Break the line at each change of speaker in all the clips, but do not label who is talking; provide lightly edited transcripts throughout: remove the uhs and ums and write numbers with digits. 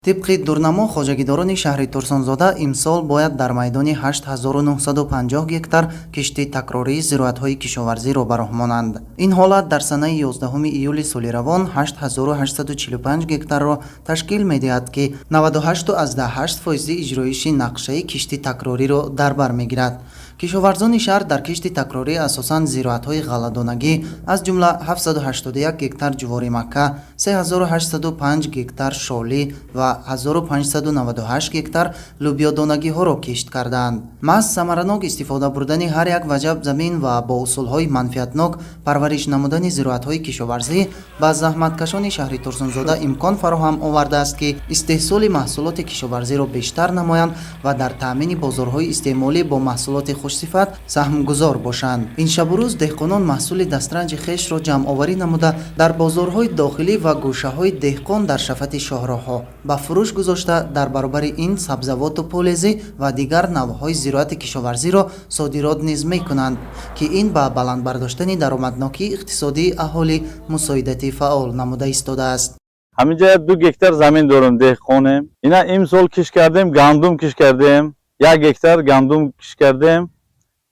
طبق دورنامو хоҷагидорони шаҳри Турсунзода имсол бояд дар майдони 8950 гектар кишти такрории зироатҳои кишоварзиро бароҳмонанд. Ин ҳолат дар санаи 11 июли соли равон 8845 гектарро ташкил медиҳад, ки 98.8% иҷроиши нақшаи кишти такрориро дар бар мегирад. кишоварзони шаҳр дар кишти такрорӣ асосан зироатҳои ғалладонагӣ аз ҷумла 781 гектар ҷувори макка, 3805 гектар шолӣ ва 1598 гектар лӯбиёдонагиҳоро кишт кардаанд. маҳз самаранок истифода бурдани ҳар як ваҷаб замин ва бо усулҳои манфиатнок парвариш намудани зироатҳои кишоварзӣ ба заҳматкашони шаҳри Турсунзода имкон фароҳам овардааст, ки истеҳсоли маҳсулоти кишоварзиро бештар намоянд ва дар таъмини бозорҳои истеъмолӣ бо маҳсулоти хушсифат саҳмгузор бошанд. ин шабу рӯз деҳқонон маҳсули дастранҷи хешро ҷамъоварӣ намуда дар бозорҳои дохилӣ ва гӯшаҳои деҳқон дар шафати шоҳроҳҳо ба фурӯш гузошта, дар баробари ин сабзавоту полезӣ ва дигар навъҳои зироати кишоварзиро содирот низ мекунанд, ки ин ба баландбардоштани даромаднокии иқтисодии аҳолӣ мусоидати фаъол намуда истодааст.
ҳаминҷа 2 гектар замин дорем, деҳқонем. Ина имсол киш кардем, гандум киш кардем, 1 гектар гандум киш кардем.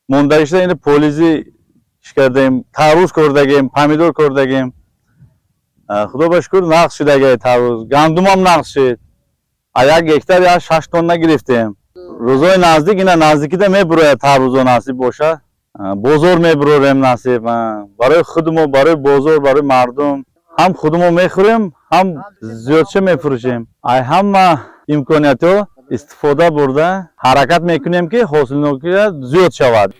Мондагишта ин полизи киш кардем, тарвуз кордагем, помидор кордагем. Худо ба шукр нақс шудагай тарвуз. Гандумам нақс шуд. 1 гектар я 6 тонна гирифтем. Рӯзои наздик ина наздикида мебурояд тарвузо насиб боша. Бозор мебурорем насиб. Барои худмо, барои бозор, барои мардум. ҳам худмо мехӯрем, ҳам зиёдша мефурӯшем. Ай ҳама имкониятҳо истифода бурда ҳаракат мекунем, ки ҳосилнокият зиёд шавад.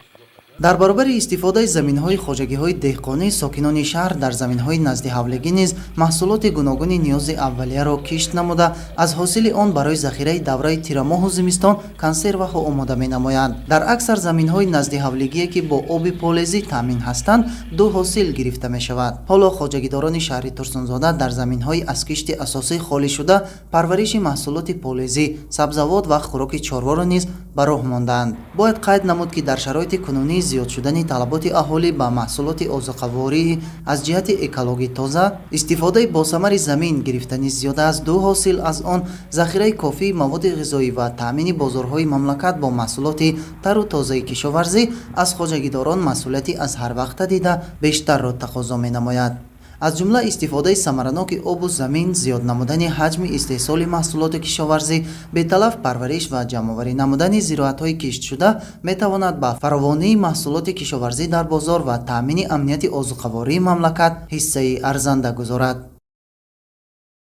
дар баробари истифодаи заминҳои хоҷагиҳои деҳқонӣ сокинони шаҳр дар заминҳои назди ҳавлигӣ низ маҳсулоти гуногуни ниёзи аввалияро кишт намуда, аз ҳосили он барои захираи давраи тирамоҳу зимистон консерваҳо омода менамоянд. дар аксар заминҳои назди ҳавлигие, ки бо оби полезӣ таъмин ҳастанд, ду ҳосил гирифта мешавад. ҳоло хоҷагидорони шаҳри Турсунзода дар заминҳои аз кишти асосӣ холӣ шуда парвариши маҳсулоти полезӣ, сабзавот ва хӯроки чорворо низ ба роҳ мондаанд. бояд қайд намуд, ки дар шароити кунунӣ зиёд шудани талаботи аҳолӣ ба маҳсулоти озуқаворӣ аз ҷиҳати экологии тоза, истифодаи босамари замин гирифтани зиёда аз 2 ҳосил аз он, захираи кофии маводи ғизоӣ ва таъмини бозорҳои мамлакат бо маҳсулоти тару тозаи кишоварзӣ аз хоҷагидорон масъулияти аз ҳарвақта дида бештарро тақозо менамояд. аз ҷумла истифодаи самараноки обу замин, зиёд намудани ҳаҷми истеҳсоли маҳсулоти кишоварзӣ, беталаф парвариш ва ҷамъоварӣ намудани зироатҳои киштшуда метавонад ба фаровонии маҳсулоти кишоварзӣ дар бозор ва таъмини амнияти озуқавории мамлакат ҳиссаи арзанда гузорад.